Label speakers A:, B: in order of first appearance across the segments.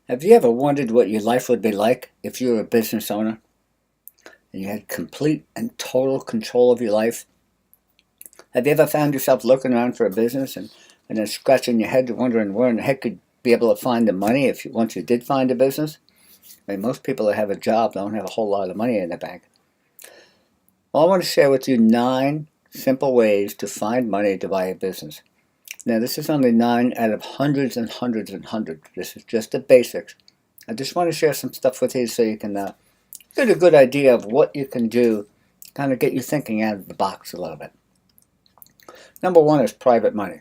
A: Have you ever wondered what your life would be like if you were a business owner and you had complete and total control of your life? Have you ever found yourself looking around for a business and then scratching your head wondering where in the heck you'd be able to find the money once you did find a business? I mean, most people that have a job don't have a whole lot of money in the bank. Well, I want to share with you 9 simple ways to find money to buy a business. Now, this is only 9 out of hundreds and hundreds and hundreds. This is just the basics. I just want to share some stuff with you so you can get a good idea of what you can do, kind of get you thinking out of the box a little bit. Number 1 is private money.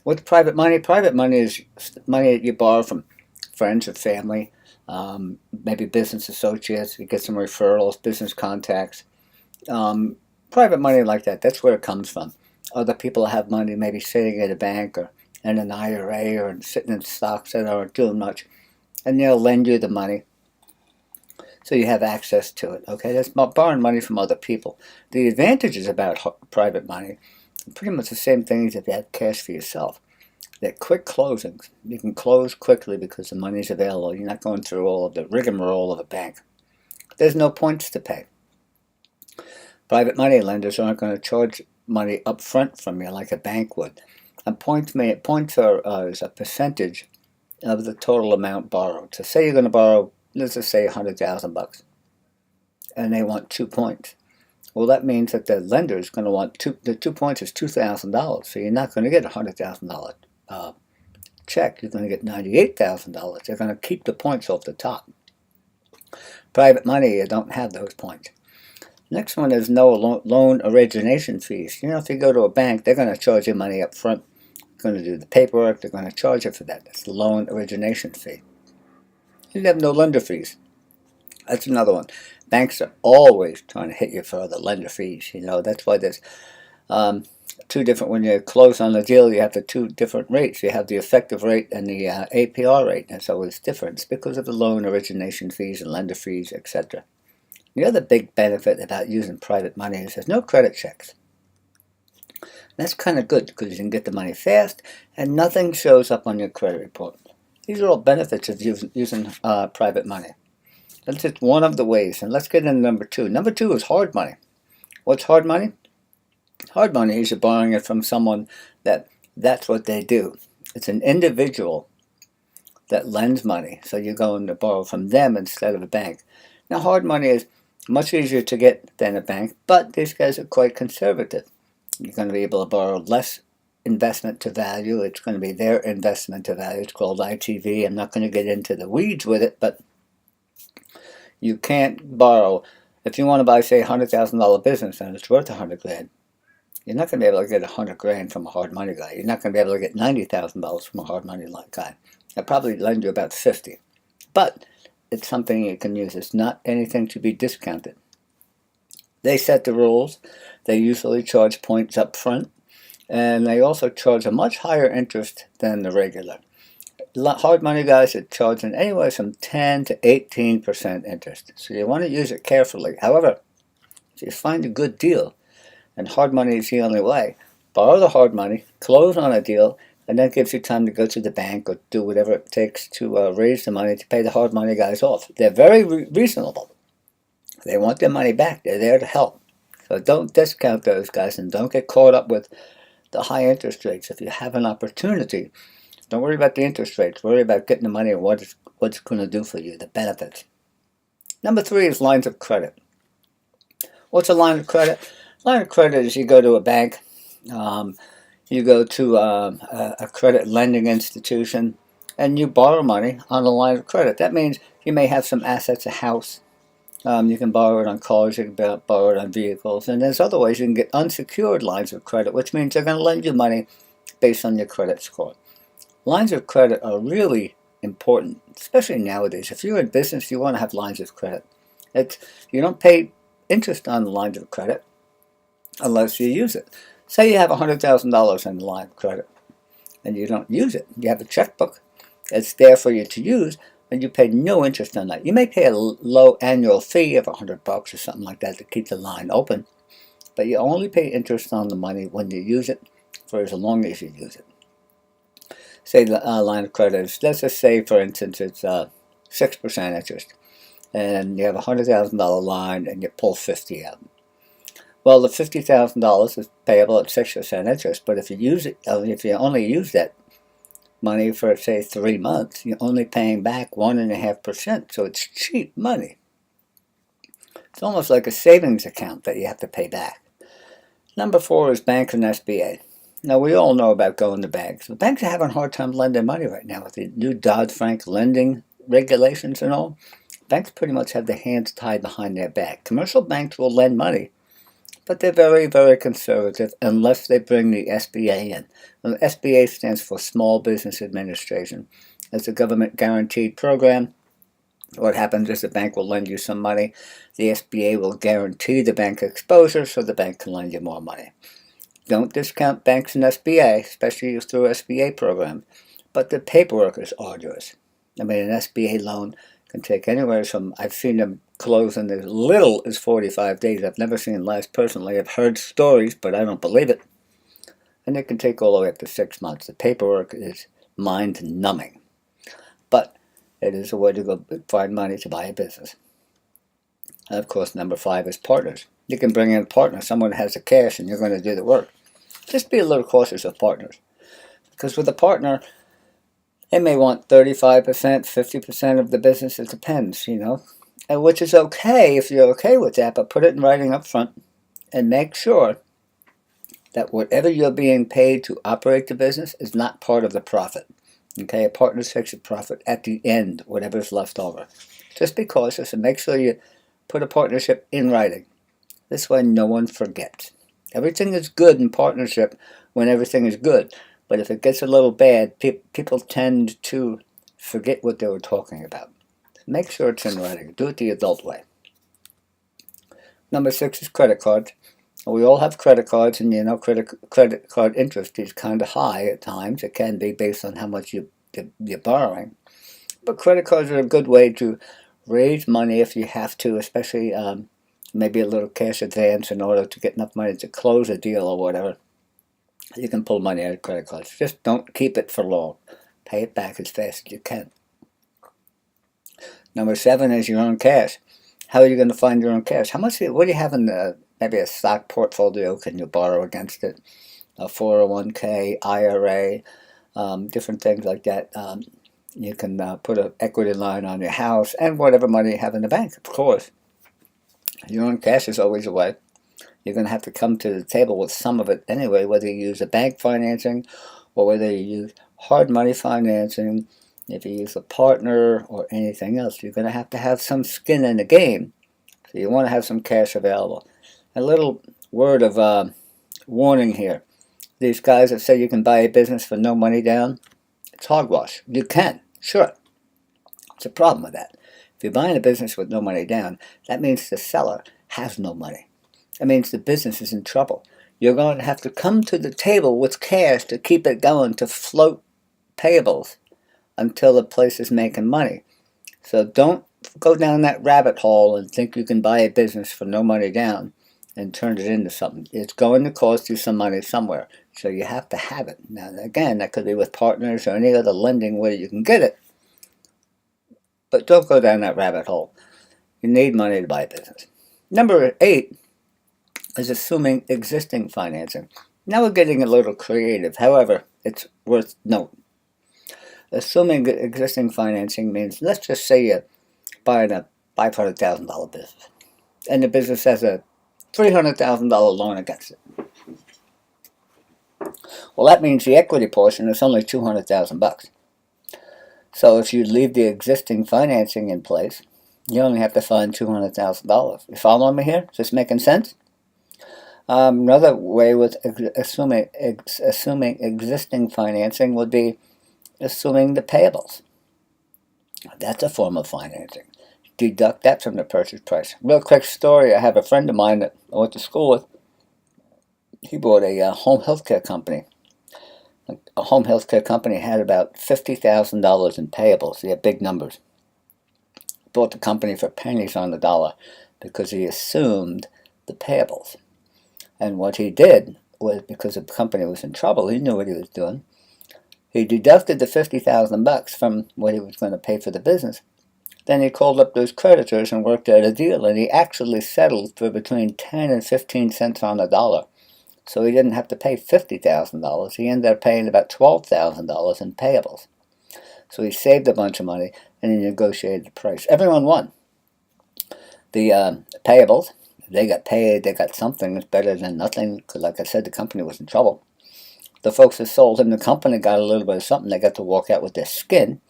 A: What's private money? Private money is money that you borrow from friends or family, maybe business associates. You get some referrals, business contacts. Private money like that, that's where it comes from. Other people have money maybe sitting at a bank or in an IRA or sitting in stocks that aren't doing much, and they'll lend you the money so you have access to it. Okay, that's borrowing money from other people. The advantages about private money are pretty much the same thing as if you had cash for yourself. They're quick closings. You can close quickly because the money's available. You're not going through all of the rigmarole of a bank. There's no points to pay. Private money lenders aren't going to charge money up front from you like a bank would. And points are is a percentage of the total amount borrowed. So say you're going to borrow, let's just say $100,000, and they want 2 points. Well, that means that the lender is going to want the 2 points is $2,000. So you're not going to get a $100,000 check. You're going to get $98,000. They're going to keep the points off the top. Private money, you don't have those points. Next one is no loan origination fees. You know, if you go to a bank, they're going to charge you money up front. They're going to do the paperwork. They're going to charge you for that. That's the loan origination fee. You have no lender fees. That's another one. Banks are always trying to hit you for the lender fees. You know, that's why there's two different, when you close on the deal, you have the 2 different rates. You have the effective rate and the APR rate. That's always different. It's because of the loan origination fees and lender fees, etc. The other big benefit about using private money is there's no credit checks. That's kind of good because you can get the money fast and nothing shows up on your credit report. These are all benefits of using private money. That's just one of the ways. And let's get into number 2. Number 2 is hard money. What's hard money? Hard money is you're borrowing it from someone that's what they do. It's an individual that lends money. So you're going to borrow from them instead of a bank. Now, hard money is much easier to get than a bank, but these guys are quite conservative. You're going to be able to borrow less investment to value. It's going to be their investment to value. It's called ITV. I'm not going to get into the weeds with it, but you can't borrow. If you want to buy, say, a $100,000 business and it's worth $100,000, you're not going to be able to get $100,000 from a hard money guy. You're not going to be able to get $90,000 from a hard money guy. They'll probably lend you about 50. But it's something you can use. It's not anything to be discounted. They set the rules. They usually charge points up front, and they also charge a much higher interest than the regular. Hard money guys are charging anywhere from 10 to 18% interest. So you want to use it carefully. However, if you find a good deal, and hard money is the only way, borrow the hard money, close on a deal, and that gives you time to go to the bank or do whatever it takes to raise the money to pay the hard money guys off. They're very reasonable. They want their money back. They're there to help. So don't discount those guys and don't get caught up with the high interest rates. If you have an opportunity, don't worry about the interest rates. Worry about getting the money and what it's going to do for you, the benefits. Number 3 is lines of credit. What's a line of credit? Line of credit is you go to a bank. You go to a credit lending institution and you borrow money on a line of credit. That means you may have some assets, a house. You can borrow it on cars, you can borrow it on vehicles. And there's other ways you can get unsecured lines of credit, which means they're going to lend you money based on your credit score. Lines of credit are really important, especially nowadays. If you're in business, you want to have lines of credit. You don't pay interest on the lines of credit unless you use it. Say you have $100,000 in the line of credit and you don't use it. You have a checkbook. It's there for you to use, and you pay no interest on that. You may pay a low annual fee of $100 or something like that to keep the line open, but you only pay interest on the money when you use it for as long as you use it. Say the line of credit is, let's just say, for instance, it's 6% interest. And you have a $100,000 line and you pull 50 out. Well, the $50,000 is payable at 6% interest, but if you only use that money for, say, 3 months, you're only paying back 1.5%, so it's cheap money. It's almost like a savings account that you have to pay back. Number 4 is banks and SBA. Now, we all know about going to banks. The banks are having a hard time lending money right now with the new Dodd-Frank lending regulations and all. Banks pretty much have their hands tied behind their back. Commercial banks will lend money, but they're very, very conservative unless they bring the SBA in. The SBA stands for Small Business Administration. It's a government-guaranteed program. What happens is the bank will lend you some money. The SBA will guarantee the bank exposure so the bank can lend you more money. Don't discount banks and SBA, especially through SBA programs, but the paperwork is arduous. I mean, an SBA loan can take anywhere from, I've seen them close in as little as 45 days. I've never seen less personally. I've heard stories, but I don't believe it. And it can take all the way up to 6 months. The paperwork is mind-numbing. But it is a way to go find money to buy a business. And of course, number 5 is partners. You can bring in a partner, someone who has the cash, and you're going to do the work. Just be a little cautious of partners. Because with a partner, they may want 35%, 50% of the business. It depends, and which is okay if you're okay with that, but put it in writing up front and make sure that whatever you're being paid to operate the business is not part of the profit. Okay, a partner takes a profit at the end, whatever's left over. Just be cautious and make sure you put a partnership in writing. This way no one forgets. Everything is good in partnership when everything is good. But if it gets a little bad, people tend to forget what they were talking about. Make sure it's in writing. Do it the adult way. Number 6 is credit cards. We all have credit cards, and credit card interest is kind of high at times. It can be based on how much you're borrowing. But credit cards are a good way to raise money if you have to, especially maybe a little cash advance in order to get enough money to close a deal or whatever. You can pull money out of credit cards. Just don't keep it for long. Pay it back as fast as you can. Number 7 is your own cash. How are you going to find your own cash? What do you have in maybe a stock portfolio? Can you borrow against it? A 401k, IRA, different things like that. You can put an equity line on your house and whatever money you have in the bank, of course. Your own cash is always a way. You're going to have to come to the table with some of it anyway, whether you use a bank financing or whether you use hard money financing, if you use a partner or anything else. You're going to have some skin in the game. So you want to have some cash available. A little word of warning here. These guys that say you can buy a business for no money down, it's hogwash. You can, sure. It's a problem with that. If you're buying a business with no money down, that means the seller has no money. That means the business is in trouble. You're going to have to come to the table with cash to keep it going, to float payables until the place is making money. So don't go down that rabbit hole and think you can buy a business for no money down and turn it into something. It's going to cost you some money somewhere, so you have to have it. Now, again, that could be with partners or any other lending where you can get it. But don't go down that rabbit hole. You need money to buy a business. Number 8 is assuming existing financing. Now we're getting a little creative. However, it's worth noting. Assuming existing financing means, let's just say you're buying a $500,000 business, and the business has a $300,000 loan against it. Well, that means the equity portion is only $200,000. So if you leave the existing financing in place, you only have to find $200,000. You following me here? Is this making sense? Another way with assuming existing financing would be assuming the payables. That's a form of financing. Deduct that from the purchase price. Real quick story, I have a friend of mine that I went to school with. He bought a home health care company. A home health care company had about $50,000 in payables. He had big numbers. Bought the company for pennies on the dollar because he assumed the payables. And what he did was, because the company was in trouble, he knew what he was doing. He deducted the $50,000 from what he was going to pay for the business, Then he called up those creditors and worked out a deal, and he actually settled for between 10 and 15 cents on the dollar. So he didn't have to pay $50,000. He ended up paying about $12,000 in payables. So he saved a bunch of money, and he negotiated the price. Everyone won. The payables, they got paid, they got something that's better than nothing, because like I said, the company was in trouble. The folks that sold him the company got a little bit of something. They got to walk out with their skin.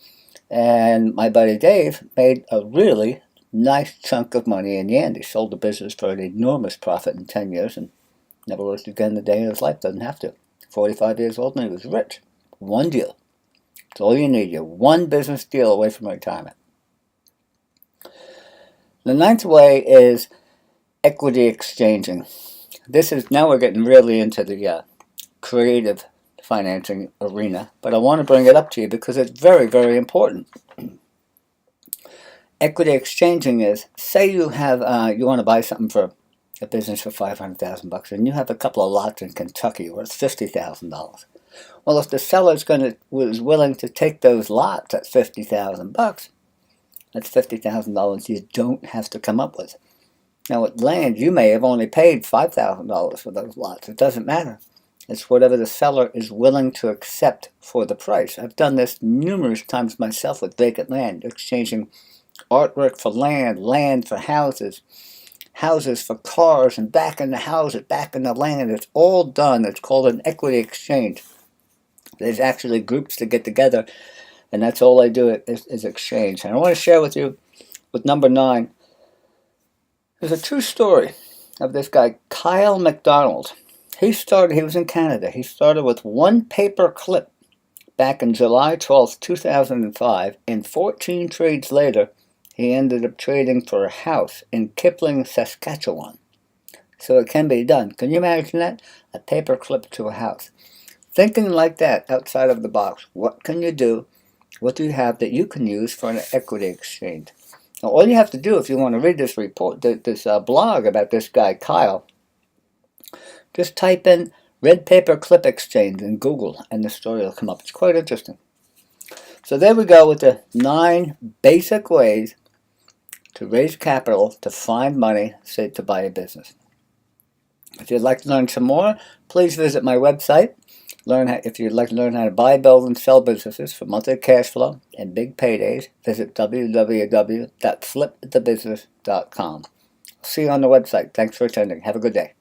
A: And my buddy Dave made a really nice chunk of money in the end. He sold the business for an enormous profit in 10 years and never worked again a day in his life. Doesn't have to. 45 years old and he was rich. One deal. That's all you need. You're one business deal away from retirement. The ninth way is equity exchanging. This is, now we're getting really into the creative financing arena, but I want to bring it up to you because it's very, very important. Equity exchanging is, say you have, you want to buy something for a business for $500,000 and you have a couple of lots in Kentucky worth $50,000. Well, if the seller was willing to take those lots at $50,000, that's $50,000 you don't have to come up with. Now with land, you may have only paid $5,000 for those lots. It doesn't matter. It's whatever the seller is willing to accept for the price. I've done this numerous times myself with vacant land, exchanging artwork for land, land for houses, houses for cars, and back in the houses, back in the land. It's all done. It's called an equity exchange. There's actually groups that get together, and that's all they do is exchange. And I want to share with you, with number 9, there's a true story of this guy, Kyle McDonald. He was in Canada. He started with one paper clip back in July 12, 2005, and 14 trades later, he ended up trading for a house in Kipling, Saskatchewan. So it can be done. Can you imagine that? A paper clip to a house. Thinking like that, outside of the box, what can you do? What do you have that you can use for an equity exchange? Now, all you have to do if you want to read this report, this blog about this guy, Kyle, just type in red paper clip exchange in Google and the story will come up. It's quite interesting. So there we go with the 9 basic ways to raise capital, to find money, say to buy a business. If you'd like to learn some more, please visit my website. If you'd like to learn how to buy, build, and sell businesses for monthly cash flow and big paydays, visit www.flipthebusiness.com. See you on the website. Thanks for attending. Have a good day.